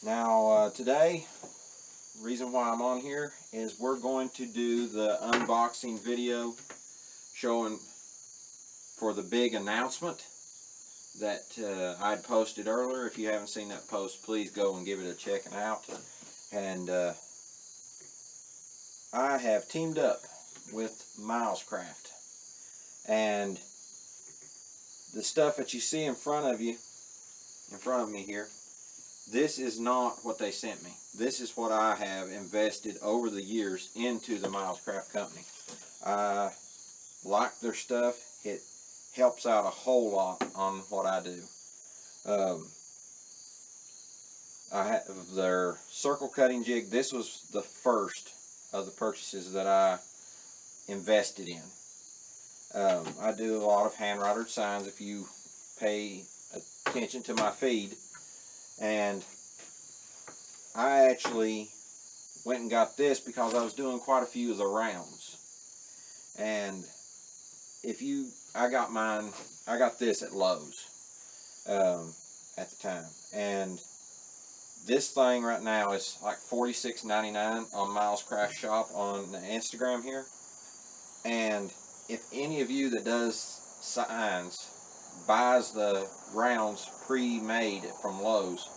Today, reason why I'm on here is we're going to do the unboxing video showing for the big announcement that I'd posted earlier. If you haven't seen that post, please go and give it a check out. And I have teamed up with Milescraft, and the stuff that you see in front of me here, this is not what they sent me. This is what I have invested over the years into the Milescraft company. I like their stuff. It helps out a whole lot on what I do. I have their circle cutting jig. This was the first of the purchases that I invested in. I do a lot of hand routed signs if you pay attention to my feed, and I actually went and got this because I was doing quite a few of the rounds. And I got this at Lowe's at the time, and this thing right now is like $46.99 on Milescraft shop on Instagram here. And if any of you that does signs buys the rounds pre-made from Lowe's,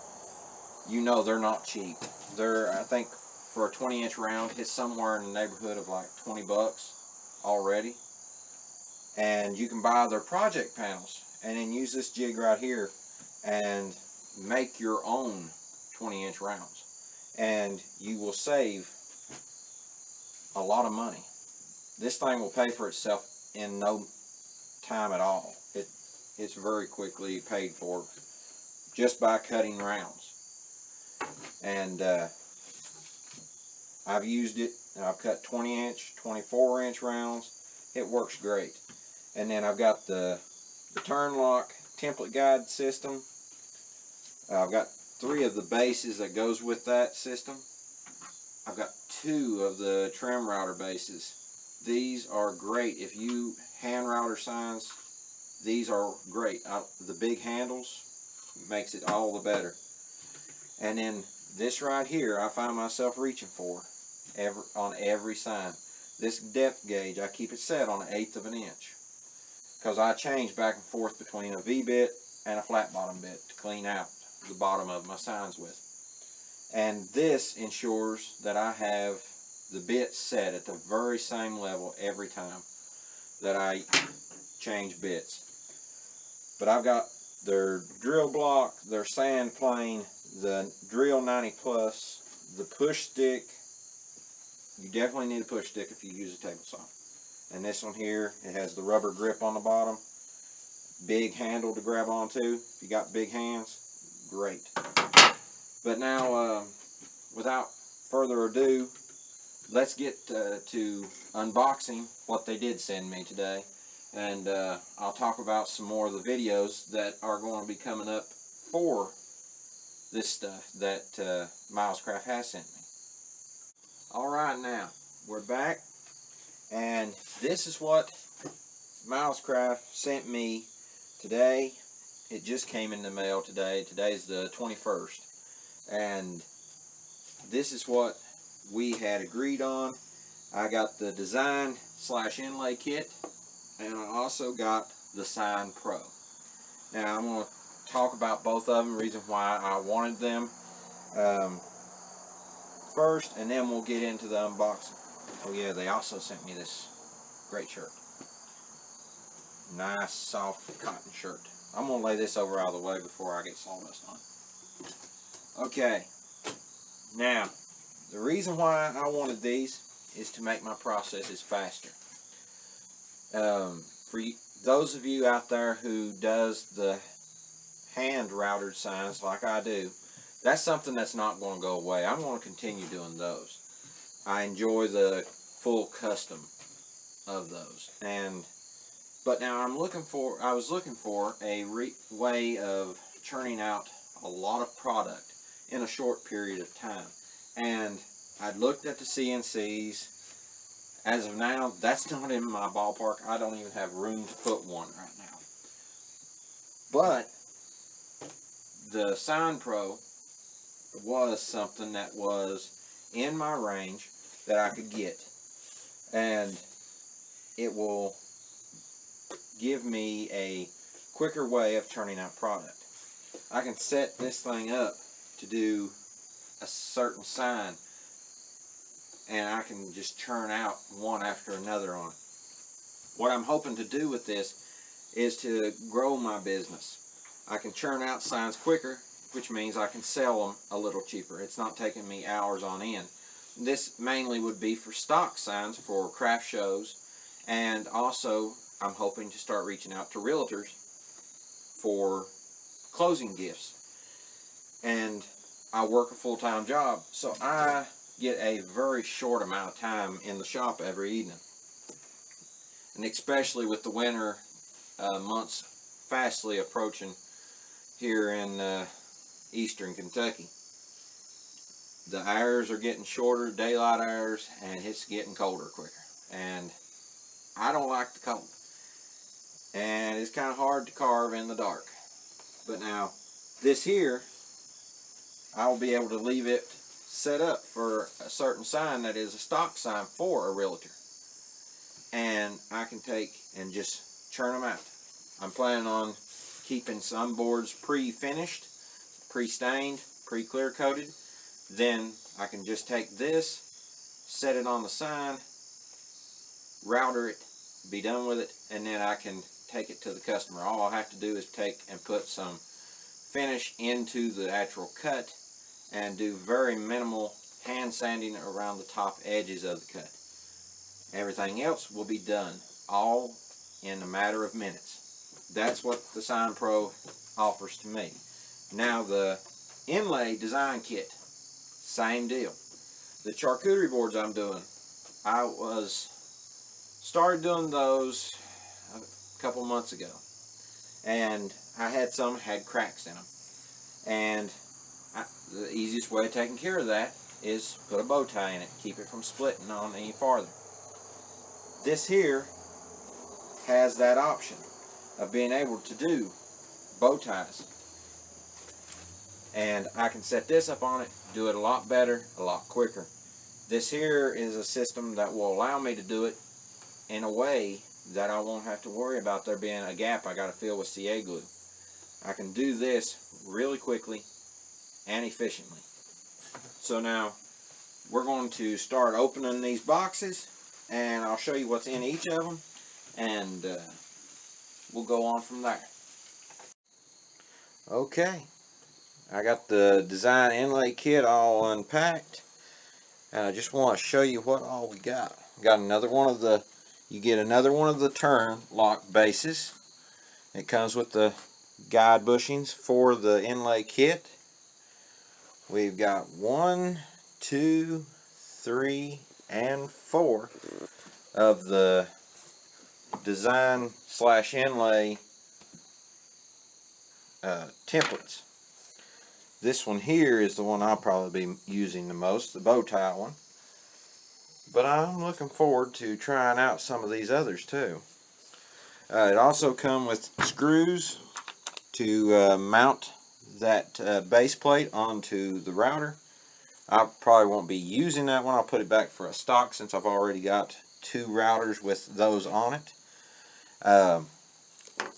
you know they're not cheap. I think for a 20-inch round, it's somewhere in the neighborhood of like 20 bucks already. And you can buy their project panels and then use this jig right here and make your own 20-inch rounds, and you will save a lot of money. This thing will pay for itself in no time at all. It's very quickly paid for just by cutting rounds. And I've used it, and I've cut 20-inch, 24-inch rounds. It works great. And then I've got the turn lock template guide system. I've got 3 of the bases that goes with that system. I've got 2 of the trim router bases. These are great if you hand router signs. These are great. The big handles makes it all the better. And then this right here, I find myself reaching for on every sign. This depth gauge, I keep it set on 1/8 of an inch, because I change back and forth between a V-bit and a flat bottom bit to clean out the bottom of my signs with. And this ensures that I have the bits set at the very same level every time that I change bits. But I've got their drill block, their sand plane, the drill 90 plus, the push stick. You definitely need a push stick if you use a table saw. And this one here, it has the rubber grip on the bottom, big handle to grab onto. If you got big hands, great. But now, without further ado, let's get to unboxing what they did send me today. And I'll talk about some more of the videos that are going to be coming up for this stuff that Milescraft has sent me. Alright, now we're back, and this is what Milescraft sent me today. It just came in the mail today. Today's the 21st, and this is what we had agreed on. I got the design / inlay kit, and I also got the Sign Pro. Now I'm going to talk about both of them, reason why I wanted them first, and then we'll get into the unboxing. Oh yeah, they also sent me this great shirt. Nice soft cotton shirt. I'm going to lay this over out of the way before I get sawdust on. Okay, now the reason why I wanted these is to make my processes faster. For those of you out there who does the hand routed signs like I do, that's something that's not going to go away. I'm going to continue doing those. I enjoy the full custom of those. But now I was looking for a way of churning out a lot of product in a short period of time. And I looked at the CNCs. As of now, that's not in my ballpark. I don't even have room to put one right now. But the Sign Pro was something that was in my range that I could get, and it will give me a quicker way of turning out product. I can set this thing up to do a certain sign, and I can just churn out one after another on it. What I'm hoping to do with this is to grow my business. I can churn out signs quicker, which means I can sell them a little cheaper. It's not taking me hours on end. This mainly would be for stock signs for craft shows, and also I'm hoping to start reaching out to realtors for closing gifts. And I work a full-time job, so I get a very short amount of time in the shop every evening. And especially with the winter months fastly approaching here in eastern Kentucky. The hours are getting shorter, daylight hours, and it's getting colder quicker. And I don't like the cold. And it's kind of hard to carve in the dark. But now, this here, I'll be able to leave it set up for a certain sign that is a stock sign for a realtor. And I can take and just churn them out. I'm planning on keeping some boards pre-finished, pre-stained, pre-clear coated. Then I can just take this, set it on the sign, router it, be done with it, and then I can take it to the customer. All I have to do is take and put some finish into the actual cut and do very minimal hand sanding around the top edges of the cut. Everything else will be done all in a matter of minutes. That's what the Sign Pro offers to me. Now the inlay design kit, same deal. The charcuterie boards I'm doing, I started doing those a couple months ago, and I had some had cracks in them, and the easiest way of taking care of that is put a bow tie in it, keep it from splitting on any farther. This here has that option of being able to do bow ties, and I can set this up on it, do it a lot better, a lot quicker. This here is a system that will allow me to do it in a way that I won't have to worry about there being a gap I got to fill with CA glue. I can do this really quickly and efficiently. So now we're going to start opening these boxes, and I'll show you what's in each of them, and we'll go on from there. Okay, I got the design inlay kit all unpacked, and I just want to show you what all we got. Got another one of the, you get another one of the turn lock bases. It comes with the guide bushings for the inlay kit. We've got 1, 2, 3, and 4 of the design / inlay templates. This one here is the one I'll probably be using the most, the bow tie one. But I'm looking forward to trying out some of these others too. It also comes with screws to mount that base plate onto the router. I probably won't be using that one. I'll put it back for a stock since I've already got 2 routers with those on it.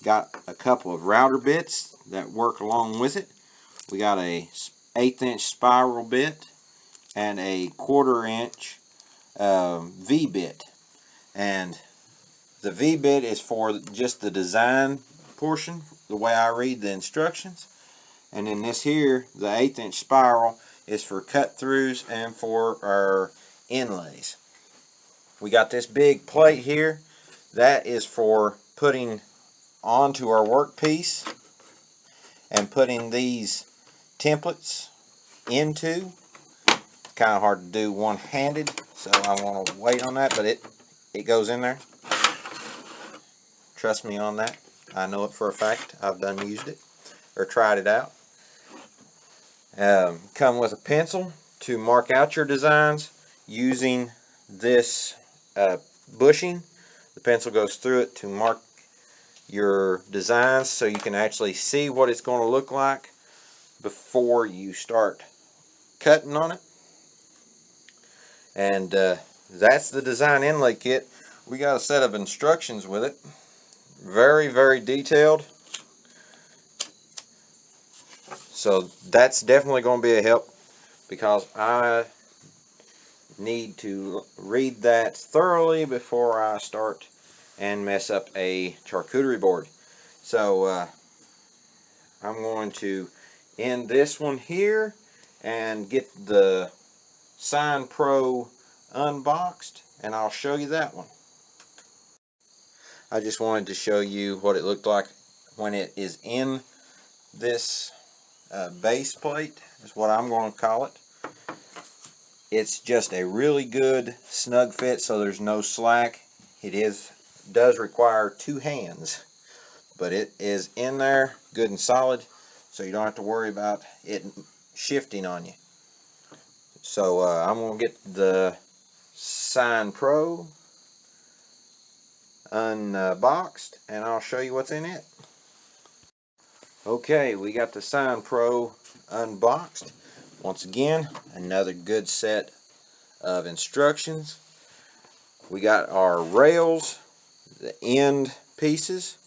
Got a couple of router bits that work along with it. We got a 1/8" spiral bit and a 1/4" V bit, and the V bit is for just the design portion, the way I read the instructions, and then this here, the 1/8" spiral, is for cut throughs and for our inlays. We got this big plate here that is for putting onto our workpiece and putting these templates into. Kind of hard to do one-handed, so I want to wait on that, but it goes in there. Trust me on that. I know it for a fact. I've done used it or tried it out. Come with a pencil to mark out your designs using this bushing. The pencil goes through it to mark your designs so you can actually see what it's going to look like before you start cutting on it. And that's the design inlay kit. We got a set of instructions with it. Very, very detailed. So that's definitely going to be a help, because I need to read that thoroughly before I start and mess up a charcuterie board. So I'm going to end this one here and get the Sign Pro unboxed, and I'll show you that one. I just wanted to show you what it looked like when it is in this base plate, is what I'm going to call it. It's just a really good snug fit, so there's no slack. It does require 2 hands, but it is in there good and solid, so you don't have to worry about it shifting on you. So I'm going to get the Sign Pro unboxed, and I'll show you what's in it. Okay, we got the Sign Pro unboxed. Once again, another good set of instructions. We got our rails, the end pieces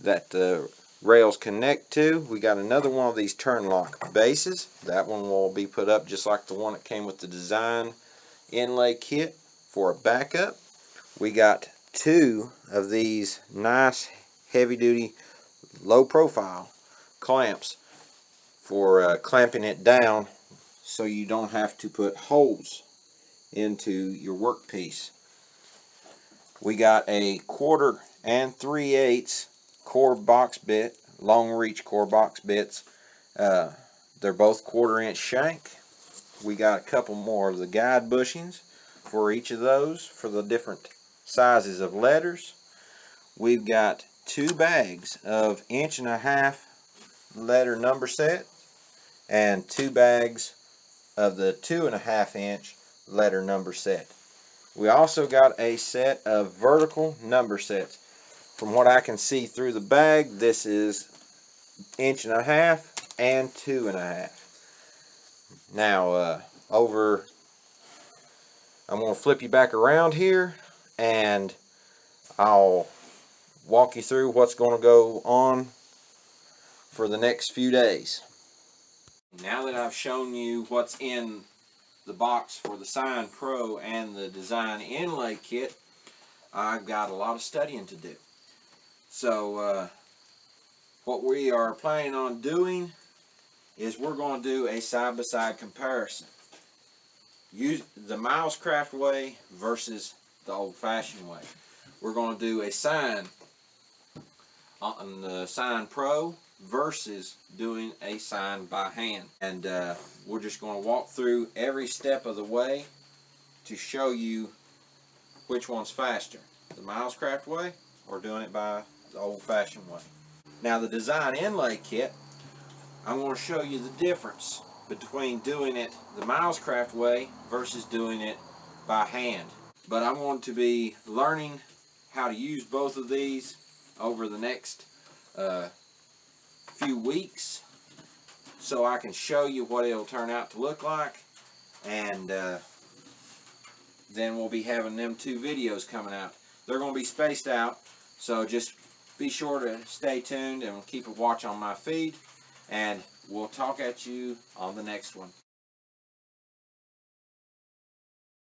that the rails connect to. We got another one of these turn lock bases. That one will be put up just like the one that came with the design inlay kit for a backup. We got 2 of these nice heavy duty low profile clamps for clamping it down, so you don't have to put holes into your workpiece. We got a 1/4 and 3/8 core box bit, long reach core box bits. They're both 1/4 inch shank. We got a couple more of the guide bushings for each of those for the different sizes of letters. We've got 2 bags of 1.5" letter number set and 2 bags of the 2.5" letter number set. We also got a set of vertical number sets. From what I can see through the bag, this is 1.5" and 2.5". Now I'm going to flip you back around here, and I'll walk you through what's going to go on for the next few days. Now that I've shown you what's in the box for the Sign Pro and the design inlay kit, I've got a lot of studying to do. So what we are planning on doing is we're going to do a side-by-side comparison. Use the Milescraft way versus the old-fashioned way. We're going to do a sign on the Sign Pro versus doing a sign by hand. And we're just going to walk through every step of the way to show you which one's faster, the Milescraft way or doing it by the old-fashioned way. Now the design inlay kit, I'm going to show you the difference between doing it the Milescraft way versus doing it by hand. But I'm going to be learning how to use both of these over the next few weeks, so I can show you what it'll turn out to look like, and then we'll be having them 2 videos coming out. They're going to be spaced out, so just be sure to stay tuned and keep a watch on my feed, and we'll talk at you on the next one.